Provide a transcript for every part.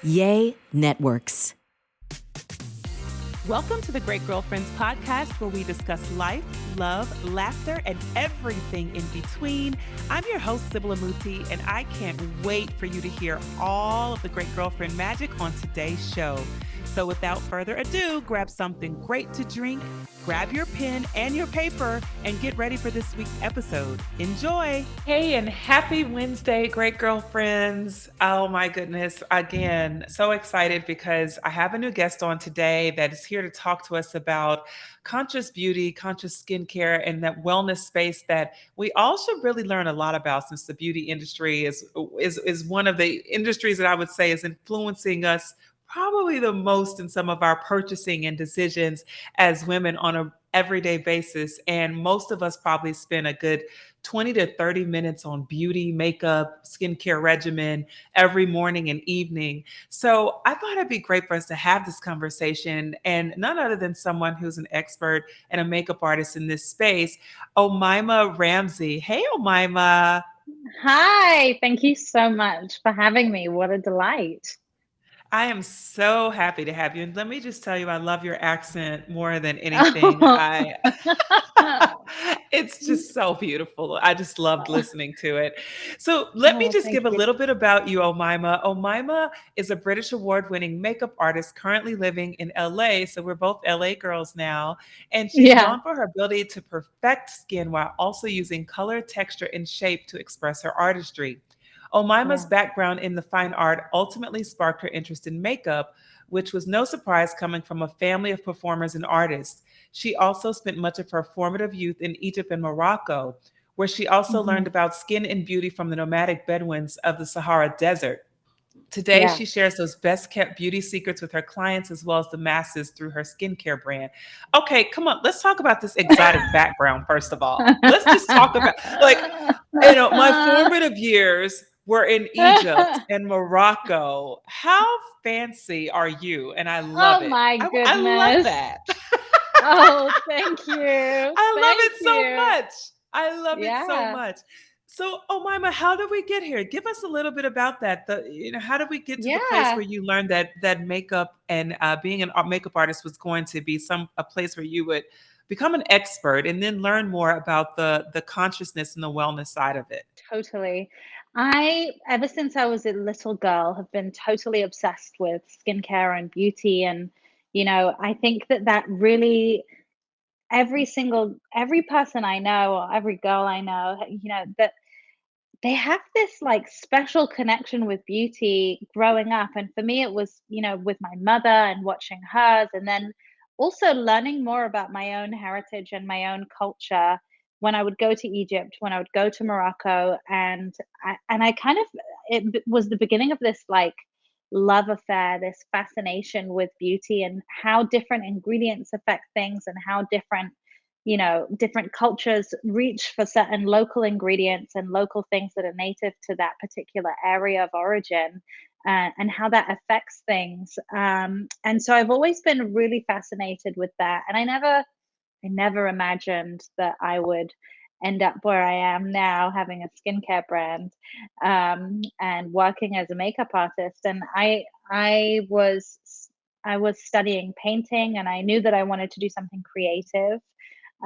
Yay Networks. Welcome to the Great Girlfriends podcast, where we discuss life, love, laughter, and everything in between. I'm your host, Sibylla Muti, and I can't wait for you to hear all of the Great Girlfriend magic on today's show. So without further ado, grab something great to drink, grab your pen and your paper, and get ready for this week's episode. Enjoy. Hey, and happy Wednesday, Great Girlfriends. Oh my goodness. Again, so excited because I have a new guest on today that is here to talk to us about conscious beauty, conscious skincare, and that wellness space that we all should really learn a lot about, since the beauty industry is one of the industries that I would say is influencing us probably the most in some of our purchasing and decisions as women on a everyday basis. And most of us probably spend a good 20 to 30 minutes on beauty, makeup, skincare regimen every morning and evening. So I thought it'd be great for us to have this conversation, and none other than someone who's an expert and a makeup artist in this space, Omayma Ramzy. Hey, Omayma. Hi, thank you so much for having me. What a delight. I am so happy to have you. And let me just tell you, I love your accent more than anything. It's just so beautiful. I just loved listening to it. So let me just Thank give a you. little bit about you, Omayma. Omayma is a British award-winning makeup artist currently living in LA. So we're both LA girls now. And she's Yeah. known for her ability to perfect skin while also using color, texture, and shape to express her artistry. Omayma's Yeah. background in the fine art ultimately sparked her interest in makeup, which was no surprise coming from a family of performers and artists. She also spent much of her formative youth in Egypt and Morocco, where she also learned Mhm. about skin and beauty from the nomadic Bedouins of the Sahara Desert. Today, Yeah. she shares those best kept beauty secrets with her clients as well as the masses through her skincare brand. Okay, come on, let's talk about this exotic background first of all. Let's just talk about, like, my formative years were in Egypt and Morocco. How fancy are you? And I love Oh it. my I love goodness. that. Oh, thank you. I love Thank it so you. much. I love it so Yeah. much. So, Omayma, how did we get here? Give us a little bit about that. How did we get to the place Yeah. where you learned that makeup and being an makeup artist was going to be a place where you would become an expert and then learn more about the consciousness and the wellness side of it? Totally. Ever since I was a little girl, have been totally obsessed with skincare and beauty. And, I think that really every person I know, or every girl I know, that they have this like special connection with beauty growing up. And for me, it was, with my mother and watching hers, and then also learning more about my own heritage and my own culture when I would go to Egypt, when I would go to Morocco. And I kind of, was the beginning of this like love affair, this fascination with beauty and how different ingredients affect things, and how different cultures reach for certain local ingredients and local things that are native to that particular area of origin, and how that affects things. And so I've always been really fascinated with that. And I never imagined that I would end up where I am now, having a skincare brand, and working as a makeup artist. And I was studying painting, and I knew that I wanted to do something creative.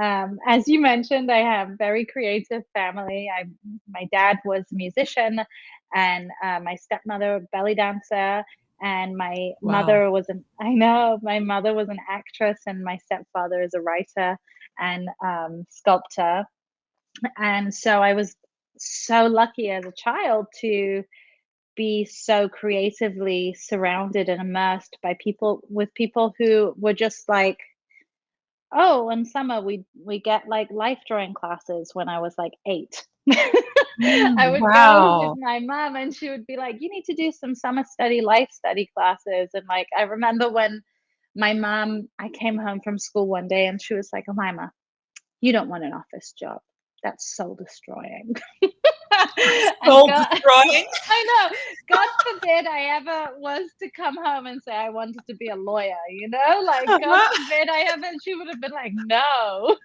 As you mentioned, I have very creative family. My dad was a musician, and my stepmother a belly dancer, and my Wow. mother was an I know my mother was an actress, and my stepfather is a writer and sculptor. And so I was so lucky as a child to be so creatively surrounded and immersed by people who were just like, oh, in summer we get like life drawing classes when I was like 8. I Mm, would go with wow. my mom, and she would be like, "You need to do some summer study, life study classes." And like I remember when I came home from school one day, and she was like, "Oh, Mima, you don't want an office job. That's soul destroying." And Soul God, destroying. I know, God forbid I ever was to come home and say I wanted to be a lawyer, like God forbid I ever, she would have been like, no.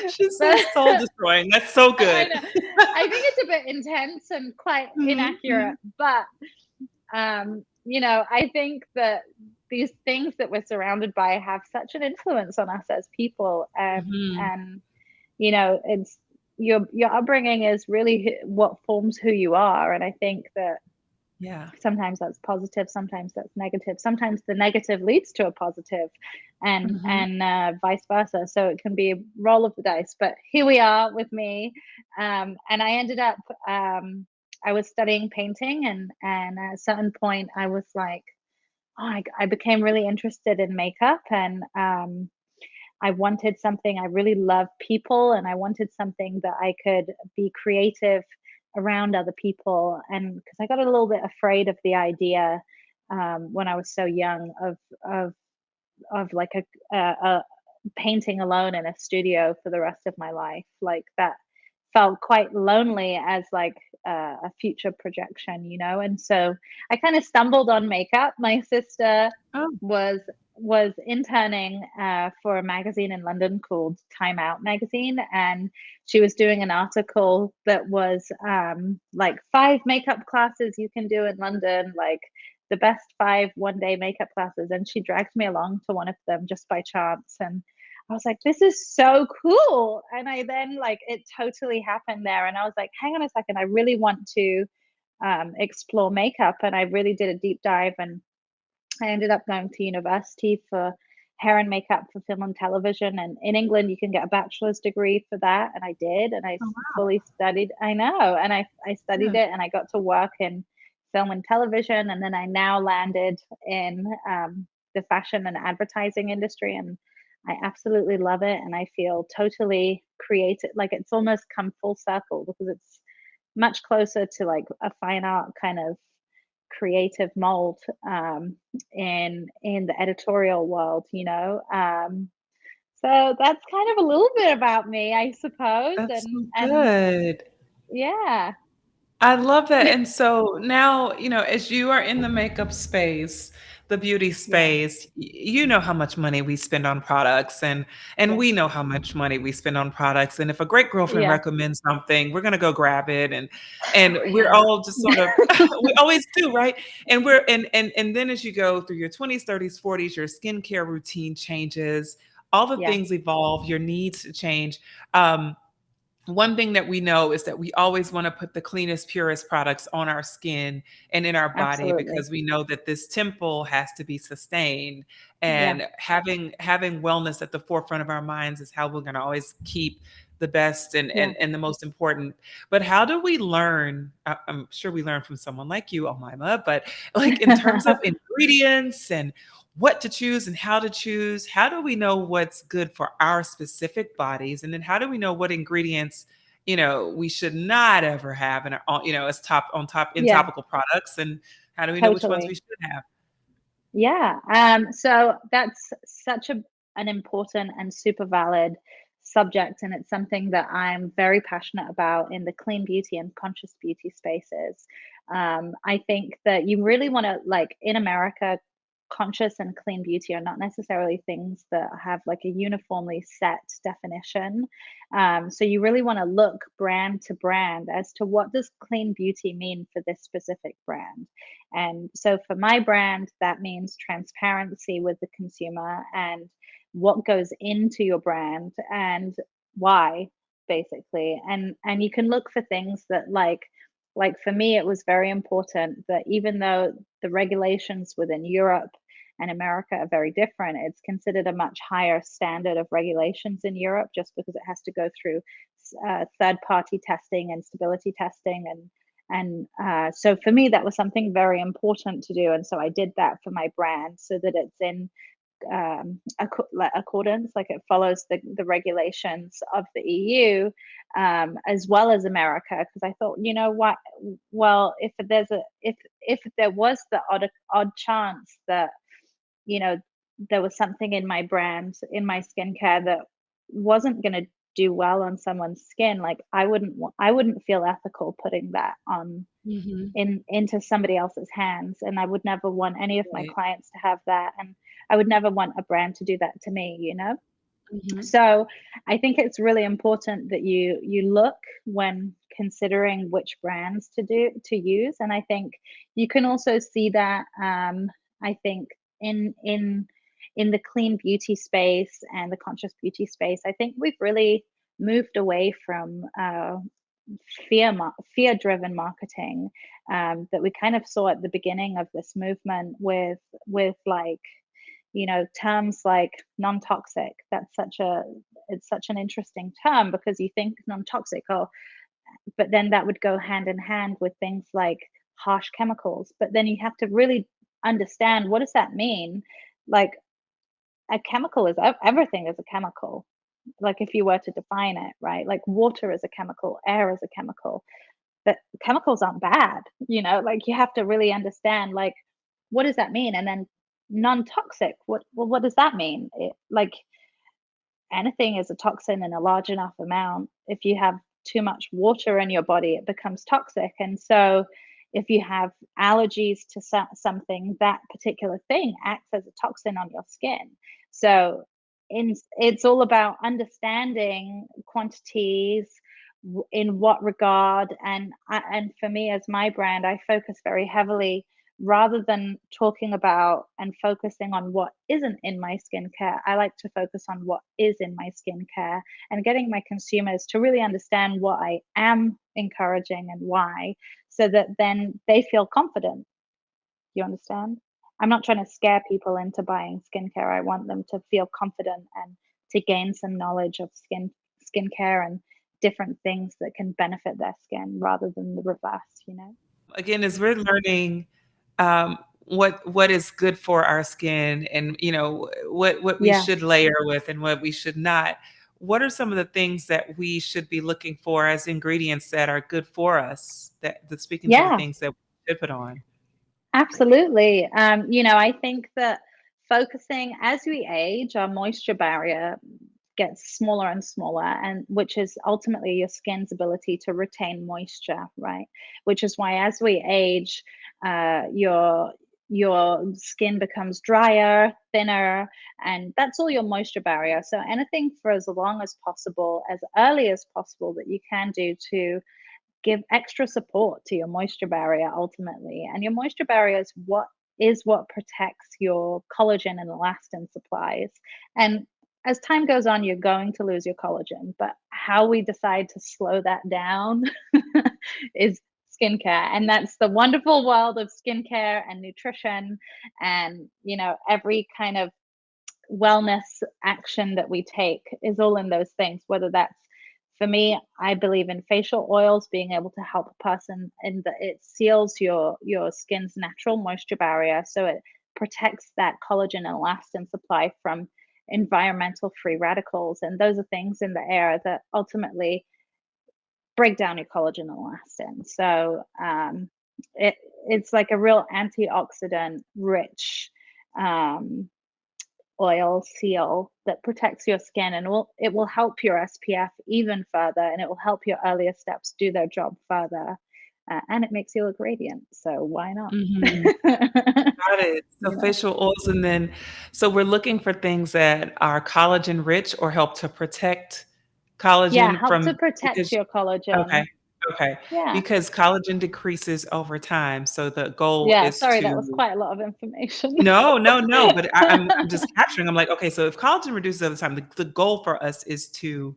She But says soul destroying. That's so I good. know. I think it's a bit quite intense and quite Mhm, inaccurate. mhm, But I think that these things that we're surrounded by have such an influence on us as people, mhm. and it's your upbringing is really what forms who you are. And I think that Yeah. sometimes that's positive, sometimes that's negative, sometimes the negative leads to a positive, and Mhm. and vice versa. So it can be a roll of the dice. But here we are with me, and I ended up I was studying painting, and at a certain point I was like, oh, I became really interested in makeup, and I wanted something. I really love people, and I wanted something that I could be creative around other people. And because I got a little bit afraid of the idea, when I was so young, of like a painting alone in a studio for the rest of my life. Like that felt quite lonely as like a future projection, And so I kind of stumbled on makeup. My sister Oh, was was interning for a magazine in London called Time Out magazine, and she was doing an article that was like 5 makeup classes you can do in London, like the best 5 one-day makeup classes, and she dragged me along to one of them just by chance. And I was like, this is so cool. And I then, like, it totally happened there. And I was like, hang on a second, I really want to explore makeup. And I really did a deep dive. And I ended up going to university for hair and makeup for film and television. And in England, you can get a bachelor's degree for that. And I did. And I oh, wow. fully studied. I know. And I studied Yeah. it, and I got to work in film and television. And then I now landed in the fashion and advertising industry. And I absolutely love it. And I feel totally creative. Like it's almost come full circle because it's much closer to like a fine art kind of creative mold, in the editorial world. So that's kind of a little bit about me, I suppose. That's so And good. yeah. I love that. And so now, as you are in the makeup space, the beauty Yeah. space, you know how much money we spend on products, and Yeah. we know how much money we spend on products. And if a great girlfriend Yeah. recommends something, we're gonna go grab it, and we're Yeah. all just sort of we always do, right? And we're and then as you go through your 20s, 30s, 40s, your skincare routine changes, all the Yeah. things evolve, your needs change. Um, One thing that we know is that we always want to put the cleanest, purest products on our skin and in our body Absolutely. because we know that this temple has to be sustained. Yeah. And having wellness at the forefront of our minds is how we're going to always keep the best Yeah. and the most important. But how do we learn? I'm sure we learn from someone like you, Omayma, but like in terms of ingredients and what to choose and how to choose. How do we know what's good for our specific bodies? And then how do we know what ingredients, we should not ever have in our, as top in Yeah. topical products? And how do we know which ones we Totally. should have? Yeah. So that's such an important and super valid subject. And it's something that I'm very passionate about in the clean beauty and conscious beauty spaces. I think that you really want to, like, in America, conscious and clean beauty are not necessarily things that have like a uniformly set definition. So you really want to look brand to brand as to what does clean beauty mean for this specific brand. And so for my brand, that means transparency with the consumer and what goes into your brand and why, basically. And you can look for things that, like for me, it was very important that even though the regulations within Europe and America are very different, it's considered a much higher standard of regulations in Europe just because it has to go through third party testing and stability testing. And so for me, that was something very important to do. And so I did that for my brand so that it's in accordance, like it follows the regulations of the EU, as well as America. Because I thought, you know what? Well, if there was the odd chance that you know there was something in my brand, in my skincare, that wasn't going to do well on someone's skin, like I wouldn't feel ethical putting that on Hmm. into somebody else's hands. And I would never want any of my Right. clients to have that, and I would never want a brand to do that to me. Hmm. So I think it's really important that you look when considering which brands to use. And I think you can also see that, I think in the clean beauty space and the conscious beauty space, I think we've really moved away from fear-driven marketing, that we kind of saw at the beginning of this movement with like, terms like non-toxic. It's such an interesting term, because you think non-toxic, oh, but then that would go hand in hand with things like harsh chemicals. But then you have to really understand, what does that mean? Like, a chemical is everything is a chemical. Like, if you were to define it, right? Like, water is a chemical, air is a chemical. But chemicals aren't bad, like, you have to really understand, like, what does that mean? And then non-toxic, what does that mean? Like, anything is a toxin in a large enough amount. If you have too much water in your body, it becomes toxic. And so if you have allergies to something, that particular thing acts as a toxin on your skin. So it's all about understanding quantities, in what regard. And for me, as my brand, I focus very heavily, rather than talking about and focusing on what isn't in my skincare, I like to focus on what is in my skincare, and getting my consumers to really understand what I am encouraging and why, so that then they feel confident. You understand? I'm not trying to scare people into buying skincare. I want them to feel confident and to gain some knowledge of skincare and different things that can benefit their skin, rather than the reverse. Again, as we're learning what is good for our skin, and what we Yeah. should layer with and what we should not, what are some of the things that we should be looking for as ingredients that are good for us, that speaking to the Yeah. things that we should put on? Absolutely. I think that focusing as we age, our moisture barrier gets smaller and smaller, and which is ultimately your skin's ability to retain moisture, right? Which is why, as we age, your skin becomes drier, thinner, and that's all your moisture barrier. So anything for as long as possible, as early as possible, that you can do to give extra support to your moisture barrier ultimately. And your moisture barrier is what protects your collagen and elastin supplies. And as time goes on, you're going to lose your collagen, but how we decide to slow that down is skincare. And that's the wonderful world of skincare and nutrition, and every kind of wellness action that we take is all in those things. Whether that's, for me, I believe in facial oils being able to help a person, in that it seals your skin's natural moisture barrier, so it protects that collagen and elastin supply from environmental free radicals. And those are things in the air that ultimately break down your collagen and elastin. So it it's like a real antioxidant rich um, oil seal that protects your skin, and it will help your SPF even further, and it will help your earlier steps do their job further. And it makes you look radiant. So why not? Mhm. Got it. So you know? facial oils, and then so we're looking for things that are collagen rich or help to protect Yeah, collagen help to from, protect because your okay, collagen. okay, Yeah. because collagen decreases over time, so the goal Yeah. is Sorry, that was to quite a lot of information. no, no, no, but I'm just capturing, I'm like, okay, so if collagen reduces over time, the goal for us is to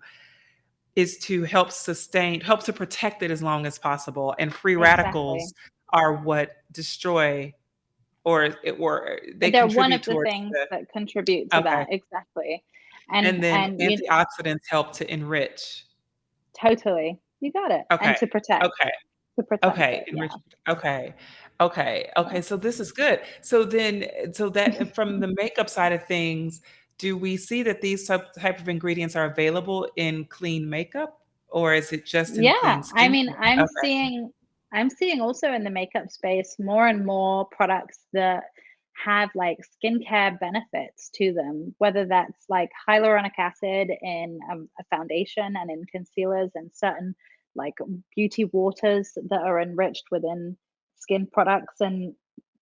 help to protect it as long as possible, and free Exactly. radicals are what destroy, or they They're one of contribute the towards things the that contribute to okay, that. Exactly. And and then and you antioxidants help to enrich. totally. You got it. And Okay, to protect. okay, To protect okay, it. Yeah. enrich, okay, okay, Yeah. okay, so this is good. So that from the makeup side of things, do we see that these type of ingredients are available in clean makeup, or is it just in clean Yeah, I mean, skincare? Okay. I'm seeing also in the makeup space more and more products that have like skincare benefits to them, whether that's like hyaluronic acid in a foundation and in concealers, and certain like beauty waters that are enriched within skin products, and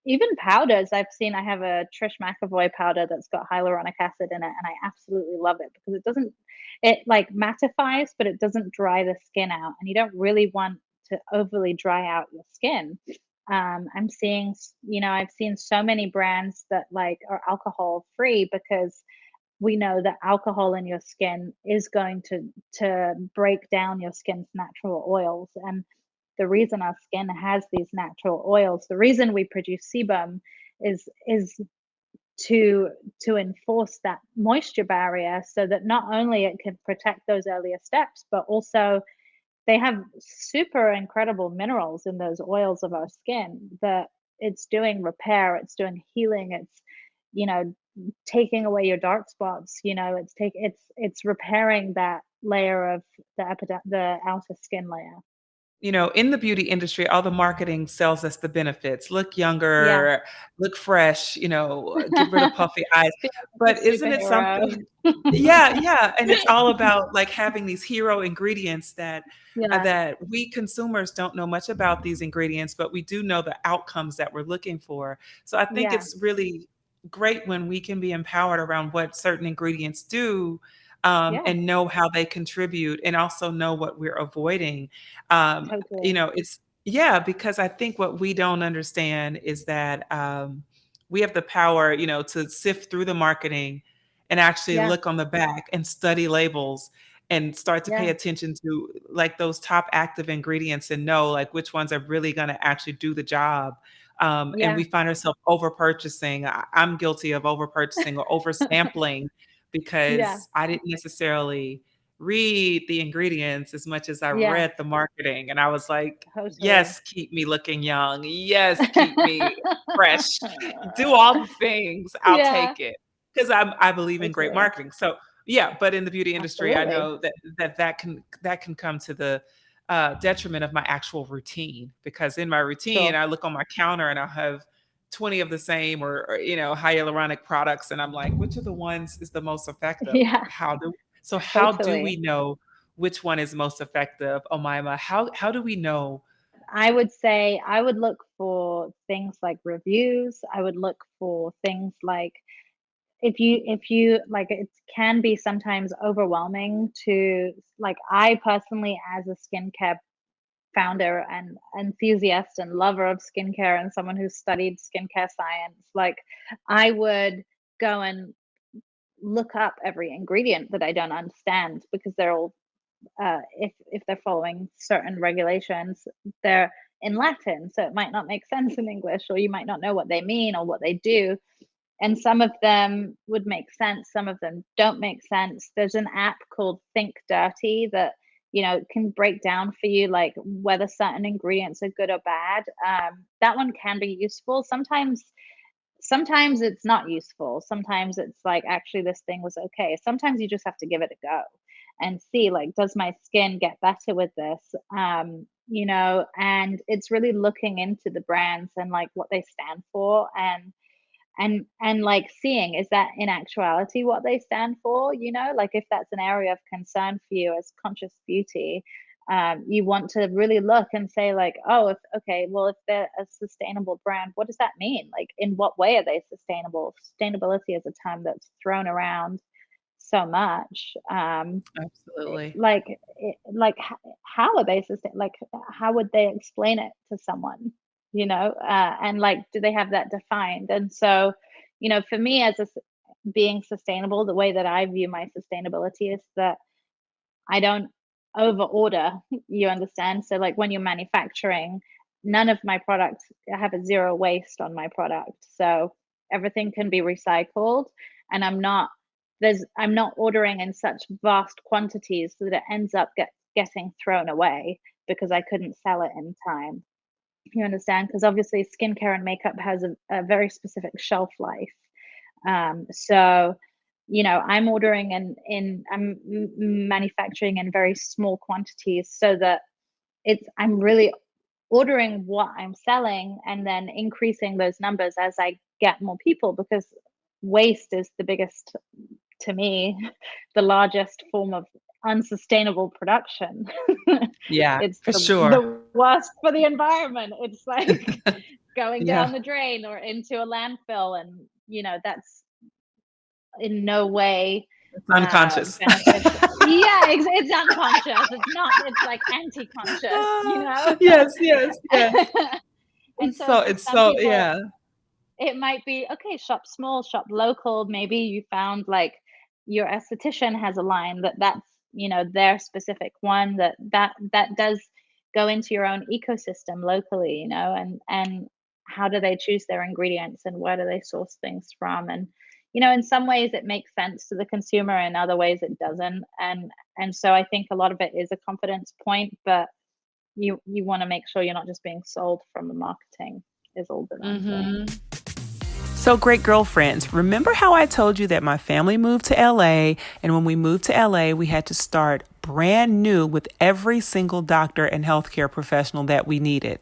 even powders. I have a Trish McAvoy powder that's got hyaluronic acid in it, and I absolutely love it because it like mattifies, but it doesn't dry the skin out, and you don't really want to overly dry out your skin. I'm seeing, I've seen so many brands that like are alcohol free because we know that alcohol in your skin is going to break down your skin's natural oils. And the reason our skin has these natural oils, the reason we produce sebum is to enforce that moisture barrier so that not only it can protect those earlier steps, but also they have super incredible minerals in those oils of our skin that it's doing repair, it's doing healing, it's, you know, taking away your dark spots, it's repairing that layer of the outer skin layer. In the beauty industry, all the marketing sells us the benefits. Look Yeah. younger, look fresh, get rid of puffy eyes. Feel like But a isn't it superhero. something? Yeah, yeah, and it's all about, like, having these hero ingredients Yeah, that we consumers don't know much about these ingredients, but we do know the outcomes that we're looking for. So I think yeah, it's really great when we can be empowered around what certain ingredients do, yeah, and know how they contribute and also know what we're avoiding. totally. It's yeah, because I think what we don't understand is that, we have the power, to sift through the marketing and actually Yeah, look on the back and study labels and start to pay yeah, attention to, like, those top active ingredients and know, like, which ones are really gonna actually do the job. And yeah, we find ourselves over purchasing. I'm guilty of over purchasing or over sampling yeah, because I didn't necessarily read the ingredients as much as I yeah, read the marketing, and I was like, totally. "Yes, keep me looking young. Yes, keep me fresh. Do all the things. I'll Yeah, take it." 'Cause I believe in great totally. marketing. So, yeah, but in the beauty industry, I Absolutely. know that can come to the, detriment of my actual routine, because in my routine, Sure. I look on my counter and I'll have 20 of the same, or, hyaluronic products, and I'm like, "Which of the ones is the most effective? Yeah, How do we totally. know which one is most effective, Omayma? How do we know?" I would say I would look for things like reviews. I would look for things like if you like, it can be sometimes overwhelming to, like, I personally, as a skincare founder and enthusiast and lover of skincare and someone who studied skincare science, like, I would go and look up every ingredient that I don't understand because they're all, if they're following certain regulations, they're in Latin, so it might not make sense in English, or you might not know what they mean or what they do. And some of them would make sense, some of them don't make sense. There's an app called Think Dirty that, can break down for you, like, whether certain ingredients are good or bad. That one can be useful. Sometimes it's not useful. Sometimes it's like, actually, this thing was okay. Sometimes you just have to give it a go and see, like, does my skin get better with this? And it's really looking into the brands and like what they stand for, and like seeing, is that in actuality what they stand for, like, if that's an area of concern for you as conscious beauty, you want to really look and say, like, oh, if okay, well, if they're a sustainable brand, what does that mean? Like, in what way are they sustainable? Sustainability is a term that's thrown around so much. Absolutely. How are they like, how would they explain it to someone, and like, do they have that defined? And so, for me, being sustainable, the way that I view my sustainability is that I don't over order. You understand? So, like, when you're manufacturing, none of my products, I have a zero waste on my product. So everything can be recycled, and I'm not ordering in such vast quantities so that it ends up getting thrown away because I couldn't sell it in time. You understand? Because obviously skincare and makeup has a very specific shelf life. So, I'm ordering I'm manufacturing in very small quantities so that I'm really ordering what I'm selling and then increasing those numbers as I get more people, because waste is the biggest, to me, the largest form of unsustainable production. Yeah, It's for sure. the worst for the environment. It's like going Yeah, down the drain or into a landfill, and that's in no way it's unconscious. beneficial. Yeah, it's unconscious. It's not, it's like anti-conscious, you Ah, know? yes, yes, yes. And so for It's some so people, yeah. it might be, okay, shop small, shop local. Maybe you found like your esthetician has a line that's, their specific one that does go into your own ecosystem locally, and how do they choose their ingredients and where do they source things from? And in some ways it makes sense to the consumer, in other ways it doesn't. And so I think a lot of it is a confidence point, but you want to make sure you're not just being sold from the marketing, is all that I'm saying. Mhm. So, great girlfriends, remember how I told you that my family moved to LA? And when we moved to LA, we had to start brand new with every single doctor and healthcare professional that we needed.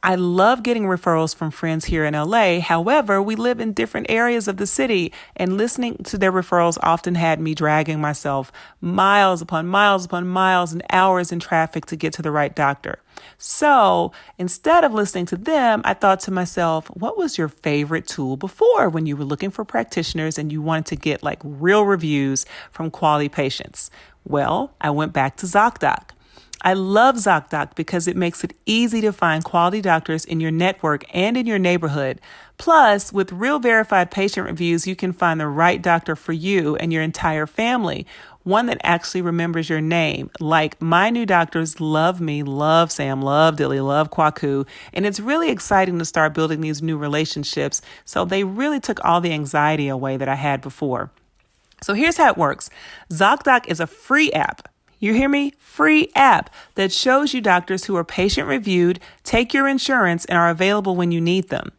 I love getting referrals from friends here in LA. However, we live in different areas of the city, and listening to their referrals often had me dragging myself miles upon miles upon miles and hours in traffic to get to the right doctor. So instead of listening to them, I thought to myself, what was your favorite tool before when you were looking for practitioners and you wanted to get like real reviews from quality patients? Well, I went back to Zocdoc. I love Zocdoc because it makes it easy to find quality doctors in your network and in your neighborhood. Plus, with real verified patient reviews, you can find the right doctor for you and your entire family. One that actually remembers your name. Like my new doctors love me, love Sam, love Dilly, love Kwaku. And it's really exciting to start building these new relationships. So they really took all the anxiety away that I had before. So here's how it works. ZocDoc is a free app. You hear me? Free app that shows you doctors who are patient reviewed, take your insurance, and are available when you need them.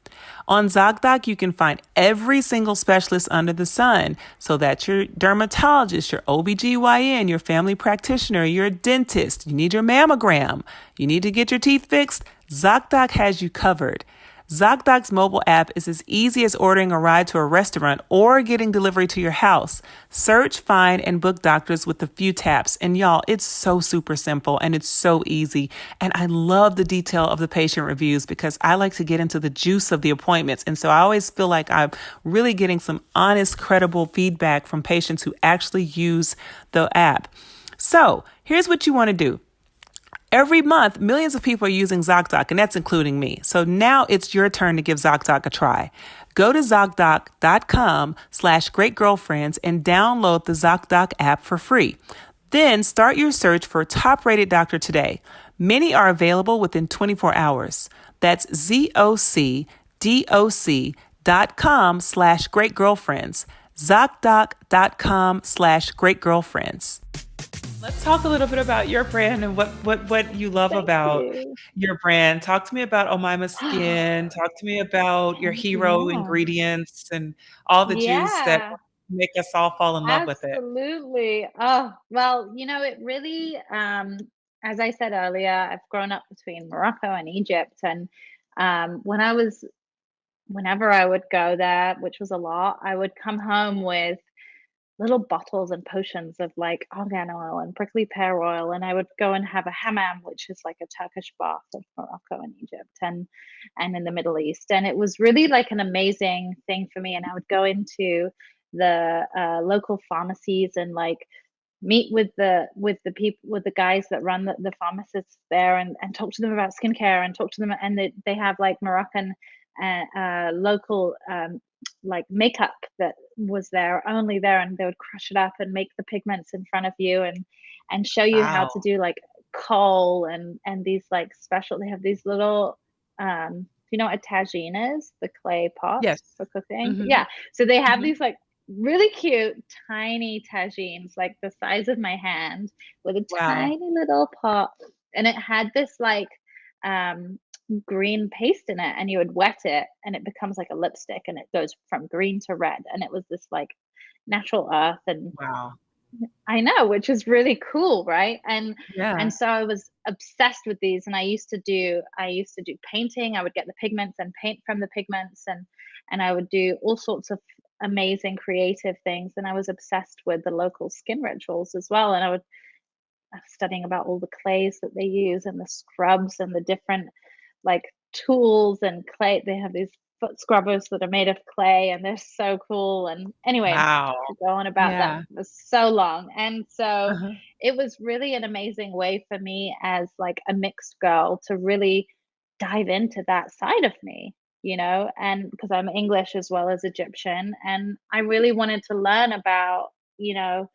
On ZocDoc, you can find every single specialist under the sun. So that's your dermatologist, your OBGYN, your family practitioner, your dentist. You need your mammogram. You need to get your teeth fixed. ZocDoc has you covered. ZocDoc's mobile app is as easy as ordering a ride to a restaurant or getting delivery to your house. Search, find, and book doctors with a few taps. And y'all, it's so super simple and it's so easy. And I love the detail of the patient reviews because I like to get into the juice of the appointments. And so I always feel like I'm really getting some honest, credible feedback from patients who actually use the app. So here's what you want to do. Every month, millions of people are using Zocdoc, and that's including me. So now it's your turn to give Zocdoc a try. Go to Zocdoc.com/greatgirlfriends and download the Zocdoc app for free. Then start your search for a top-rated doctor today. Many are available within 24 hours. That's ZocDoc.com/greatgirlfriends. Zocdoc.com/greatgirlfriends. Let's talk a little bit about your brand and what you love Thank about you. your brand. Talk to me about Omayma Skin. Talk to me about your hero Yeah. ingredients and all the juice that Yeah, make us all fall in love with it. absolutely. Oh, well, it really, as I said earlier, I've grown up between Morocco and Egypt. And whenever I would go there, which was a lot, I would come home with little bottles and potions of like argan oil and prickly pear oil, and I would go and have a hammam, which is like a Turkish bath of Morocco and Egypt, and in the Middle East. And it was really like an amazing thing for me. And I would go into the local pharmacies and like meet with the people, with the guys that run the pharmacists there, and talk to them about skincare, and talk to them, and they have like Moroccan local like makeup that was there, only there, and they would crush it up and make the pigments in front of you, and show you how Wow. to do like kohl, and these like special, they have these little, you know what a tagine is, the clay Yes. pots for cooking, Mhm. yeah. So they have Mhm. these like really cute tiny tagines, like the size of my hand, with a Wow. tiny little pot, and it had this like um green paste in it, and you would wet it and it becomes like a lipstick, and it goes from green to red, and it was this like natural earth. And Wow. I know, which is really cool, right? And Yeah. so I was obsessed with these, and I used to do painting. I would get the pigments and paint from the pigments, and I would do all sorts of amazing creative things. And I was obsessed with the local skin rituals as well. And I was studying about all the clays that they use, and the scrubs, and the different like tools and clay. They have these foot scrubbers that are made of clay, and they're so cool. And anyway, Wow. to go on about that Yeah. was so long. And so Uh-huh. it was really an amazing way for me as like a mixed girl to really dive into that side of me, and because I'm English as well as Egyptian, and I really wanted to learn about, you know,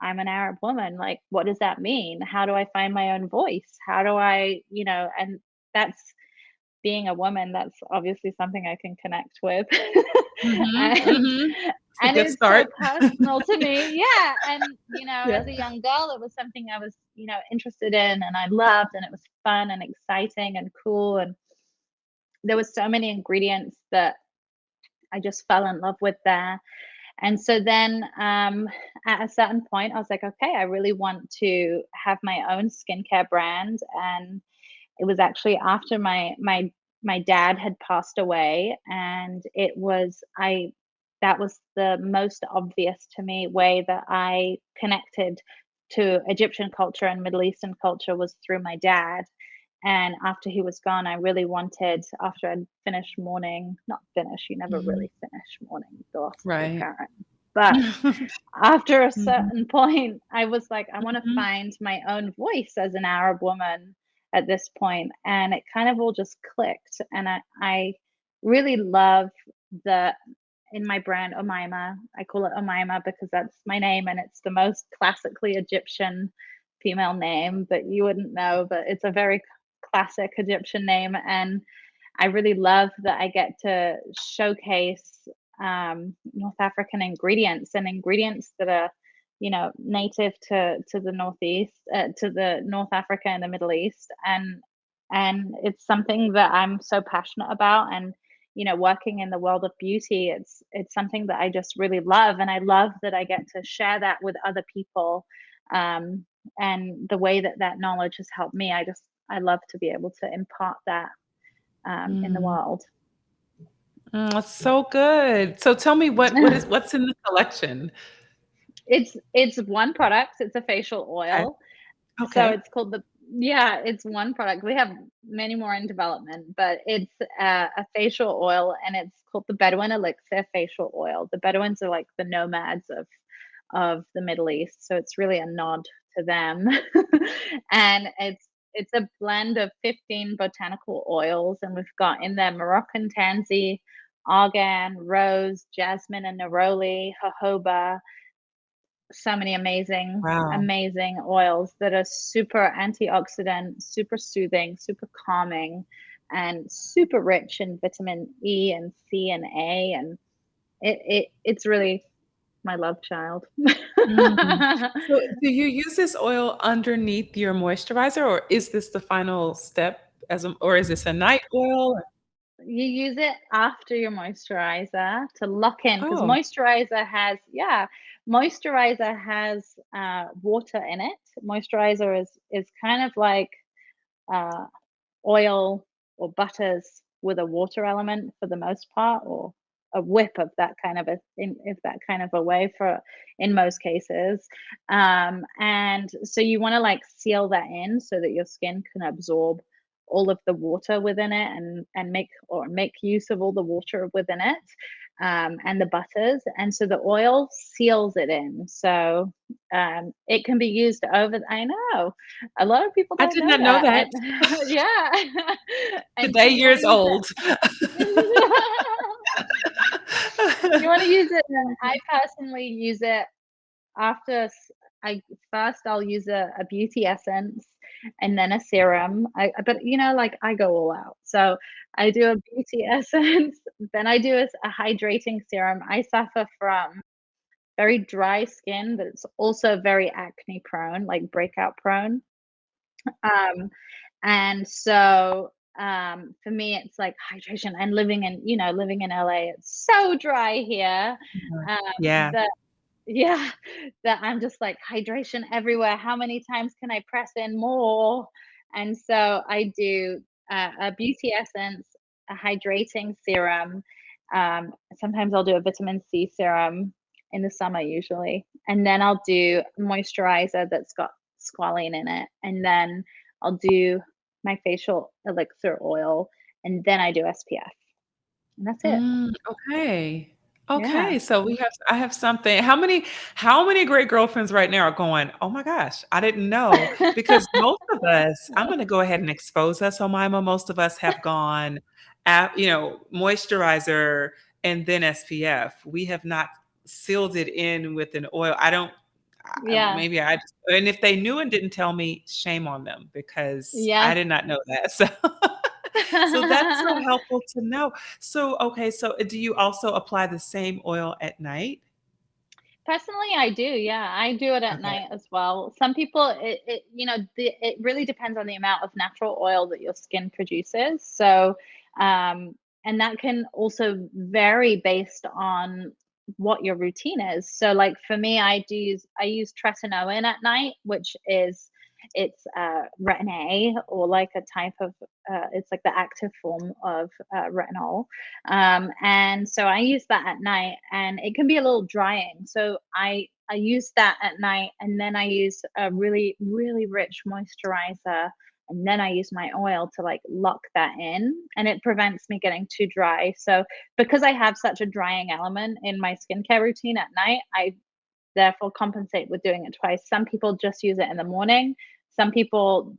I'm an Arab woman. Like, what does that mean? How do I find my own voice? How do I, and that's being a woman, that's obviously something I can connect with. Mhm, and mhm. It's a and good it's so start. personal to me. Yeah. And Yeah. as a young girl, it was something I was, interested in and I loved, and it was fun and exciting and cool. And there was so many ingredients that I just fell in love with there. And so then at a certain point, I was like, okay, I really want to have my own skincare brand. And it was actually after my dad had passed away, and it was I that was the most obvious to me way that I connected to Egyptian culture and Middle Eastern culture was through my dad. And after he was gone, I really wanted, after I'd finished mourning, not finish, you never Mhm. really finish mourning the loss of your Right. parent. But after a Mhm, certain point, I was like, I want to mhm, find my own voice as an Arab woman at this point. And it kind of all just clicked. And I really love the, in my brand, Omayma, I call it Omayma because that's my name and it's the most classically Egyptian female name that you wouldn't know, but it's a very classic Egyptian name. And I really love that I get to showcase North African ingredients and ingredients that are, native to the Northeast, to the North Africa and the Middle East, and it's something that I'm so passionate about. And working in the world of beauty, it's something that I just really love, and I love that I get to share that with other people. Um, and the way that that knowledge has helped me, I love to be able to impart that in the mm. world. That's so good. So tell me what's in the collection? It's one product, it's a facial Okay. oil. So Okay. it's called the yeah, it's one product. We have many more in development, but it's a facial oil, and it's called the Bedouin Elixir facial oil. The Bedouins are like the nomads of the Middle East, so it's really a nod to them. And it's a blend of 15 botanical oils, and we've got in there Moroccan tansy, argan, rose, jasmine, and neroli, jojoba. So many amazing, Wow. amazing oils that are super antioxidant, super soothing, super calming, and super rich in vitamin E and C and A. And it's really my love child. Mm. So do you use this oil underneath your moisturizer, or is this the final step or is this a night oil? You use it after your moisturizer to lock in, because Oh, moisturizer has water in it. Moisturizer is kind of like uh, oil or butters with a water element for the most part, or a whip of that kind of if that kind of a way for in most cases. And so you want to like seal that in so that your skin can absorb all of the water within it, and make use of all the water within it, and the butters, and so the oil seals it in. So it can be used over. I know a lot of people I don't did know not know that, that. and yeah, and so Today you want years to use it. old. You want to use it. I personally use it after I first I'll use a beauty essence and then a serum. But like I go all out. So I do a beauty essence, then I do a hydrating serum. I suffer from very dry skin that's also very acne prone, like breakout prone. Um, and so for me it's like hydration, and living in LA, it's so dry here. Mhm. Um, Yeah. that yeah, that I'm just like hydration everywhere. How many times can I press in more? And so I do a beauty essence, a hydrating serum. Sometimes I'll do a vitamin C serum in the summer usually, and then I'll do moisturizer that's got squalene in it, and then I'll do my facial elixir oil, and then I do SPF. and that's it. Okay. Yeah. Okay, so I have something. How many great girlfriends right now are going, "Oh my gosh, I didn't know." Because most of us, I'm gonna go ahead and expose us, Omayma, most of us have gone moisturizer and then SPF. We have not sealed it in with an oil. I don't Yeah. maybe I just, and if they knew and didn't tell me, shame on them because I Yes. did not know that. So so that's so helpful to know. So, okay, so do you also apply the same oil at night? Personally, I do. Yeah, I do it at Okay. night as well. Some people, it really depends on the amount of natural oil that your skin produces. So, um, and that can also vary based on what your routine is. So, like for me, I use tretinoin at night, which is it's retin A, or like a type of it's like the active form of retinol. And so I use that at night, and it can be a little drying. So I use that at night, and then I use a really really rich moisturizer, and then I use my oil to like lock that in, and it prevents me getting too dry. So because I have such a drying element in my skincare routine at night, I therefore compensate with doing it twice. Some people just use it in the morning. Some people,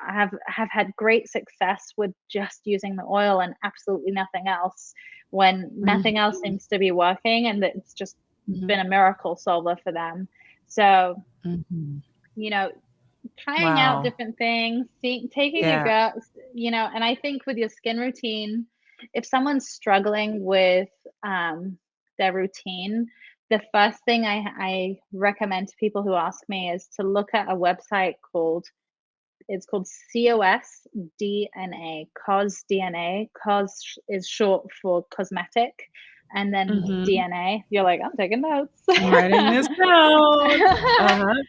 have had great success with just using the oil and absolutely nothing else, when nothing else Mhm, seems to be working, and that it's just mhm, been a miracle solver for them. So, mhm. you know, trying out Wow. different things, taking your Yeah. guts, and I think with your skin routine, if someone's struggling with their routine, the first thing I recommend to people who ask me is to look at a website called COS DNA, COS DNA. COS is short for cosmetic, and then Mhm. DNA. You're like, I'm taking notes. I'm writing this down. Uh-huh.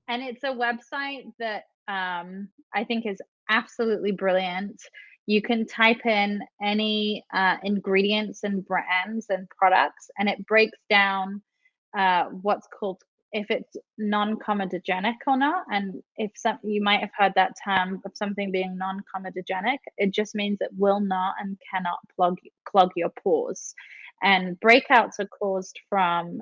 And it's a website that I think is absolutely brilliant. You can type in any ingredients and brands and products, and it breaks down what's called, if it's non-comedogenic or not. And if some, you might have heard that term of something being non-comedogenic, it just means it will not and cannot clog your pores. And breakouts are caused from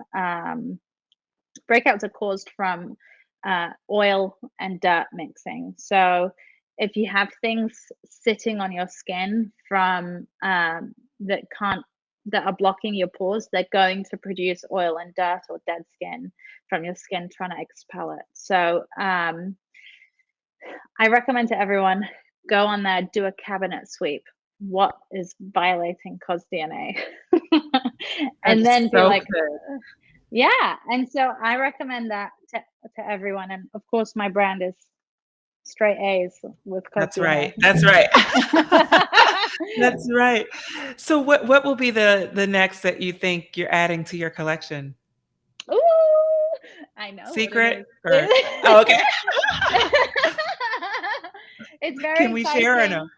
oil and dirt mixing. So if you have things sitting on your skin from that can't that are blocking your pores, they're going to produce oil and dirt or dead skin from your skin trying to expel it. So I recommend to everyone, go on there, do a cabinet sweep. What is violating cos DNA? That And is then be so like, good. yeah, and so I recommend that to everyone, and of course, my brand is straight A's with Cos That's right. DNA. That's right. That's right. So what will be the next that you think you're adding to your collection? Ooh, I know what it Secret is. or oh, okay. It's very Can we share or no? exciting.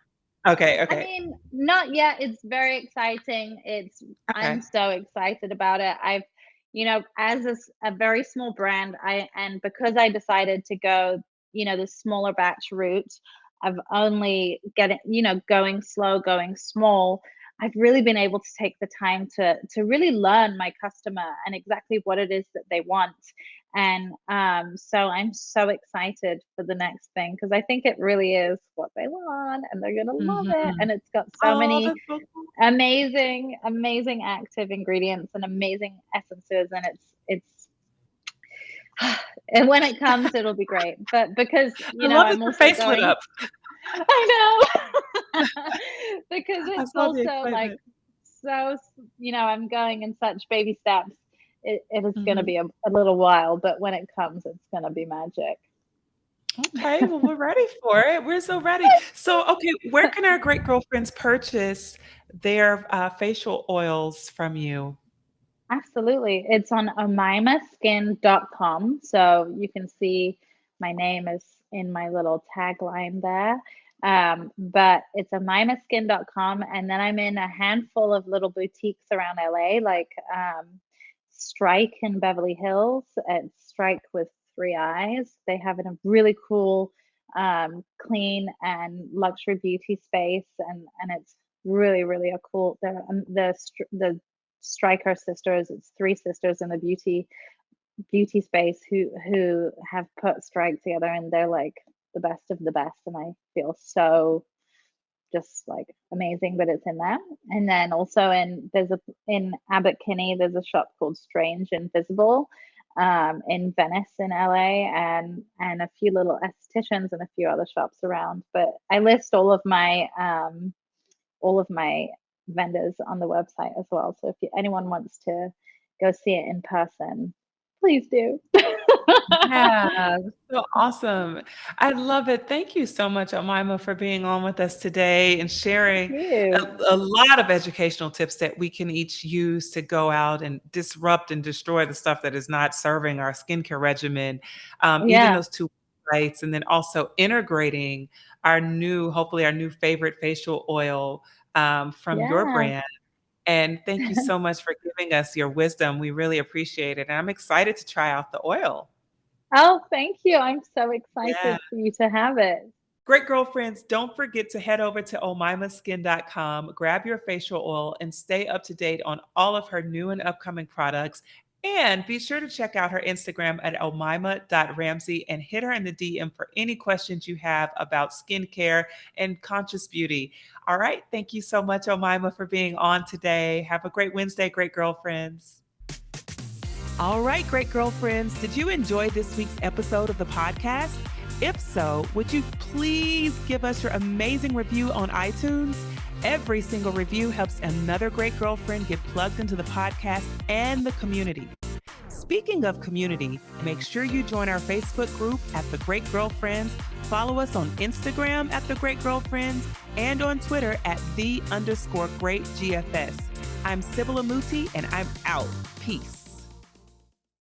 Okay, I okay. mean, not yet. It's very exciting. I'm Okay. so excited about it. As a very small brand, and because I decided to go, the smaller batch route, I've only going slow, going small. I've really been able to take the time to really learn my customer and exactly what it is that they want. And so I'm so excited for the next thing, because I think it really is what they want, and they're gonna love it. Mhm. And it's got so Oh, many that's so cool. amazing, amazing active ingredients and amazing essences, and it's and when it comes, it'll be great. But because I love that I'm your also face lit going, up. I know, because I it's saw the also like excitement. I'm going in such baby steps. It is going to Mhm. be a little while, but when it comes, it's going to be magic. Okay, well, we're ready for it. We're so ready. So, okay, where can our great girlfriends purchase their, facial oils from you? Absolutely. It's on omaimaskin.com. So you can see my name is in my little tagline there. But it's omaimaskin.com. And then I'm in a handful of little boutiques around LA, like Strike in Beverly Hills at Strike with Three Eyes. They have a really cool, clean and luxury beauty space. And it's really, really a cool. The Striker sisters. It's three sisters in the beauty space who have put Strike together, and they're like the best of the best. And I feel so just like amazing that it's in there. And then also in Abbot Kinney, there's a shop called Strange Invisible in Venice in LA, and a few little estheticians and a few other shops around. But I list all of my vendors on the website as well. So if anyone wants to go see it in person, please do. Yeah, that's so awesome. I love it. Thank you so much, Omayma, for being on with us today and Thank sharing a, you. a lot of educational tips that we can each use to go out and disrupt and destroy the stuff that is not serving our skincare regimen. Even Yeah. those two sites, and then also integrating hopefully our new favorite facial oil from your Yeah. brand. And thank you so much for giving us your wisdom. We really appreciate it. And I'm excited to try out the oil. Oh, thank you. I'm so Yeah. excited for you to have it. Great girlfriends, don't forget to head over to omaimaskin.com, grab your facial oil, and stay up to date on all of her new and upcoming products. And be sure to check out her Instagram at omayma.ramzy and hit her in the DM for any questions you have about skincare and conscious beauty. All right. Thank you so much, Omayma, for being on today. Have a great Wednesday, great girlfriends. All right, great girlfriends. Did you enjoy this week's episode of the podcast? If so, would you please give us your amazing review on iTunes? Every single review helps another great girlfriend get plugged into the podcast and the community. Speaking of community, make sure you join our Facebook group at The Great Girlfriends, follow us on Instagram at The Great Girlfriends, and on Twitter at _great GFS. I'm Sibylla Muti, and I'm out. Peace.